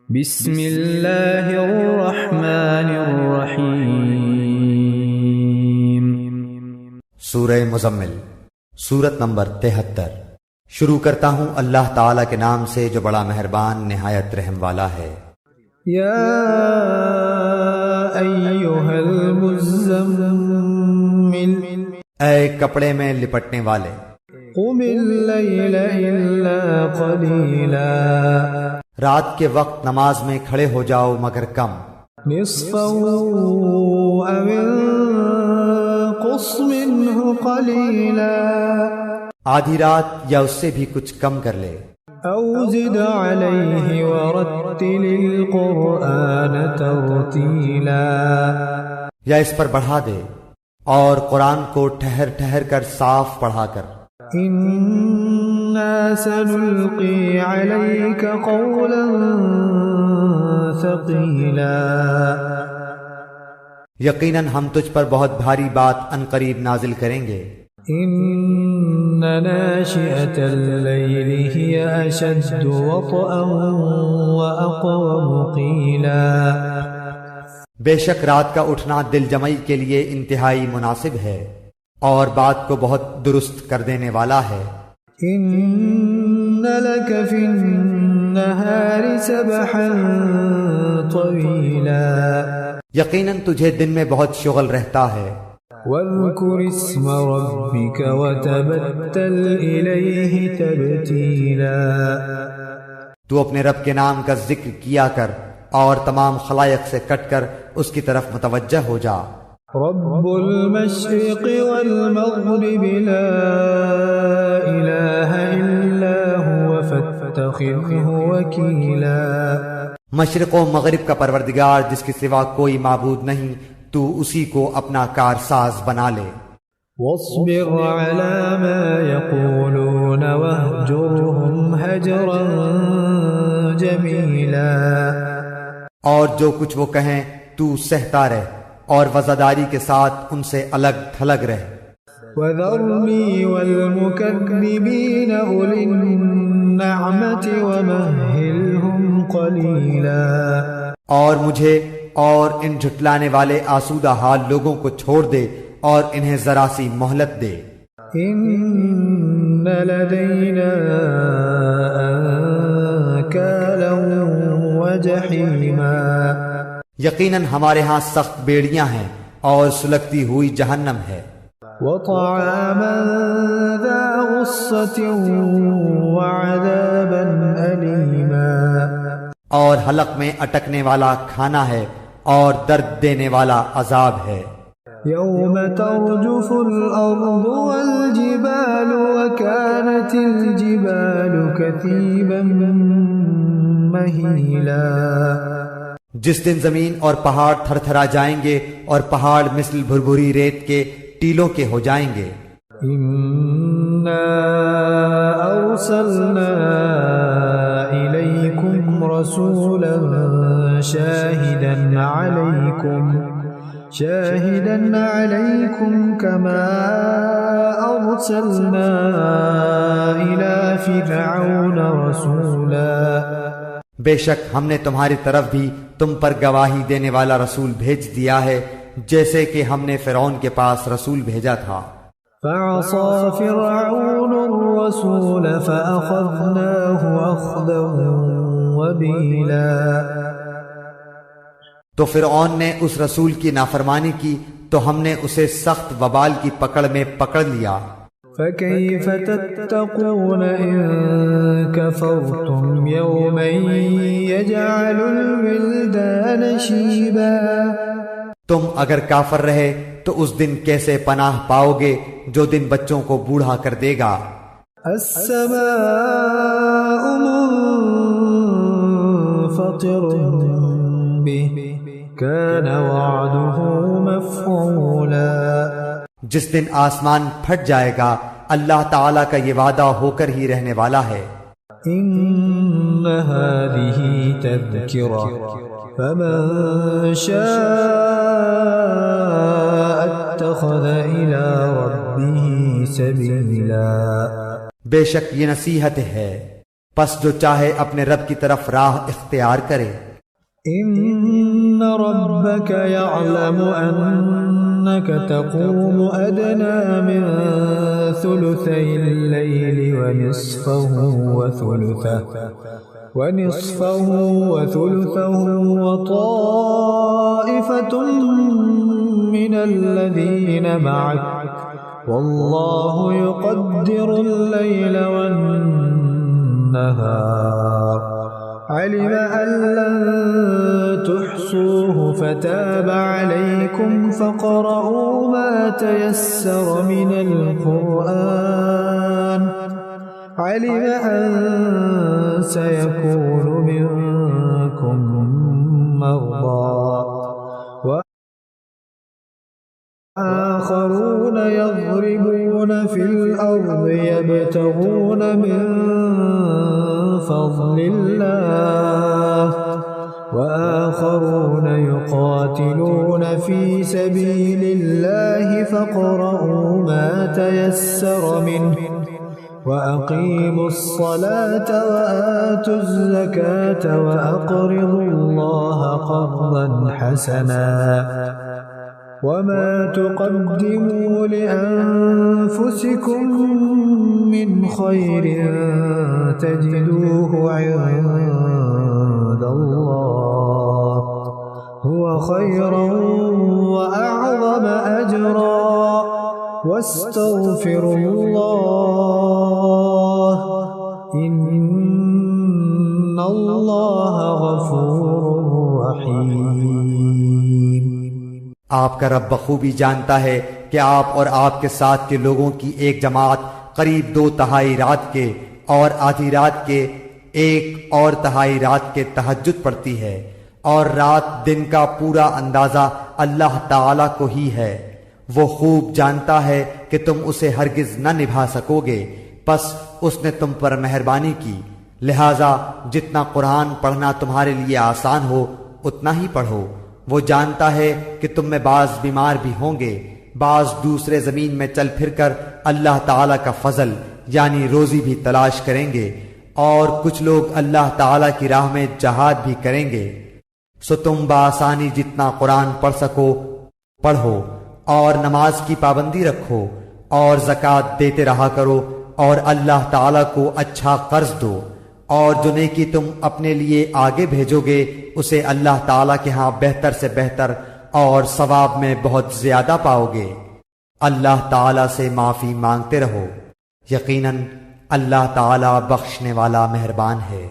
بسم اللہ الرحمن الرحیم۔ سورہ مزمل، سورت نمبر 73۔ شروع کرتا ہوں اللہ تعالیٰ کے نام سے جو بڑا مہربان نہایت رحم والا ہے۔ یا ایھا المزمل، اے کپڑے میں لپٹنے والے، قم اللیل الا قلیلا، رات کے وقت نماز میں کھڑے ہو جاؤ مگر کم، نصفہ او انقص منہ قلیلا، آدھی رات یا اس سے بھی کچھ کم کر لے، او زد علیہ ورتل القرآن ترتیلا، یا اس پر بڑھا دے اور قرآن کو ٹھہر ٹھہر کر صاف پڑھا کر۔ انا سنلقی علیک قولا ثقیلا، یقیناً ہم تجھ پر بہت بھاری بات عنقریب نازل کریں گے۔ ان ناشئة اللیل ہی اشد وطئا واقوم قیلا، بے شک رات کا اٹھنا دل جمعی کے لیے انتہائی مناسب ہے اور بات کو بہت درست کر دینے والا ہے۔ ان لک فی النہار سبحا طویلا، یقیناً تجھے دن میں بہت شغل رہتا ہے۔ واذکر اسم ربک وتبتل الیہ تبتیلا، تو اپنے رب کے نام کا ذکر کیا کر اور تمام خلائق سے کٹ کر اس کی طرف متوجہ ہو جا۔ رب المشرق والمغرب لا الہ الا هو فاتخذہ وکیلا، مشرق و مغرب کا پروردگار جس کے سوا کوئی معبود نہیں، تو اسی کو اپنا کارساز بنا لے۔ واصبر على ما يقولون واهجرهم هجرا جمیلا، اور جو کچھ وہ کہیں تو سہتا رہ اور وزاداری کے ساتھ ان سے الگ تھلگ رہ۔ وذرنی والمکذبین اولی النعمت ومہلہم قلیلا، اور مجھے اور ان جھٹلانے والے آسودہ حال لوگوں کو چھوڑ دے اور انہیں ذرا سی مہلت دے۔ ان لدینا انکالا وجحیما، یقیناً ہمارے ہاں سخت بیڑیاں ہیں اور سلگتی ہوئی جہنم ہے۔ وطعاما ذا غصة وعذابا أليما، اور حلق میں اٹکنے والا کھانا ہے اور درد دینے والا عذاب ہے۔ يوم ترجف الأرض والجبال وكانت الجبال كثيبا مهيلا، جس دن زمین اور پہاڑ تھر تھرا جائیں گے اور پہاڑ مثل بھربھری ریت کے ٹیلوں کے ہو جائیں گے۔ انا ارسلنا الیکم رسولا شاہدا علیکم کما ارسلنا الی فرعون رسولا، بے شک ہم نے تمہاری طرف بھی تم پر گواہی دینے والا رسول بھیج دیا ہے جیسے کہ ہم نے فرعون کے پاس رسول بھیجا تھا۔ فعصى فرعون الرسول فأخذناه أخذا وبيلا، تو فرعون نے اس رسول کی نافرمانی کی تو ہم نے اسے سخت وبال کی پکڑ میں پکڑ لیا۔ فكيف تتقون إن كفرتم يوما يجعل الولدان شيبا، تم اگر کافر رہے تو اس دن کیسے پناہ پاؤ گے جو دن بچوں کو بوڑھا کر دے گا۔ السماء منفطر به كان وعده مفعولا، جس دن آسمان پھٹ جائے گا اللہ تعالیٰ کا یہ وعدہ ہو کر ہی رہنے والا ہے۔ ان هذه تذکرہ فمن شاء اتخذ الى ربه سبیلا، بے شک یہ نصیحت ہے، پس جو چاہے اپنے رب کی طرف راہ اختیار کرے۔ إن ربك يعلم أنك تقوم أدنى من ثلثي الليل ونصفه وثلثه وطائفة من الذين معك والله يقدر الليل والنهار علم أن لن تحصوه فتاب عليكم فاقرؤوا ما تيسر من القرآن علم أن سيكون منكم مرضى وآخرون يضربون في الأرض يبتغون من فضل الله وآخرون يقاتلون في سبيل الله فاقرؤوا ما تيسر منه وأقيموا الصلاة وآتوا الزكاة وأقرضوا الله قرضا حسنا وما تقدموا لأنفسكم من خير تجدوه عند الله هو خيرا وأعظم أجرا واستغفروا الله إن الله غفور رحيم۔ آپ کا رب بخوبی جانتا ہے کہ آپ اور آپ کے ساتھ کے لوگوں کی ایک جماعت قریب 2/3 رات کے اور آدھی رات کے 1/4 رات کے تہجد پڑھتی ہے، اور رات دن کا پورا اندازہ اللہ تعالی کو ہی ہے۔ وہ خوب جانتا ہے کہ تم اسے ہرگز نہ نبھا سکو گے، پس اس نے تم پر مہربانی کی، لہذا جتنا قرآن پڑھنا تمہارے لیے آسان ہو اتنا ہی پڑھو۔ وہ جانتا ہے کہ تم میں بعض بیمار بھی ہوں گے، بعض دوسرے زمین میں چل پھر کر اللہ تعالیٰ کا فضل یعنی روزی بھی تلاش کریں گے، اور کچھ لوگ اللہ تعالیٰ کی راہ میں جہاد بھی کریں گے۔ سو تم بآسانی جتنا قرآن پڑھ سکو پڑھو، اور نماز کی پابندی رکھو، اور زکوٰۃ دیتے رہا کرو، اور اللہ تعالیٰ کو اچھا قرض دو، اور جو نیکی تم اپنے لیے آگے بھیجو گے اسے اللہ تعالیٰ کے ہاں بہتر سے بہتر اور ثواب میں بہت زیادہ پاؤ گے۔ اللہ تعالیٰ سے معافی مانگتے رہو، یقیناً اللہ تعالیٰ بخشنے والا مہربان ہے۔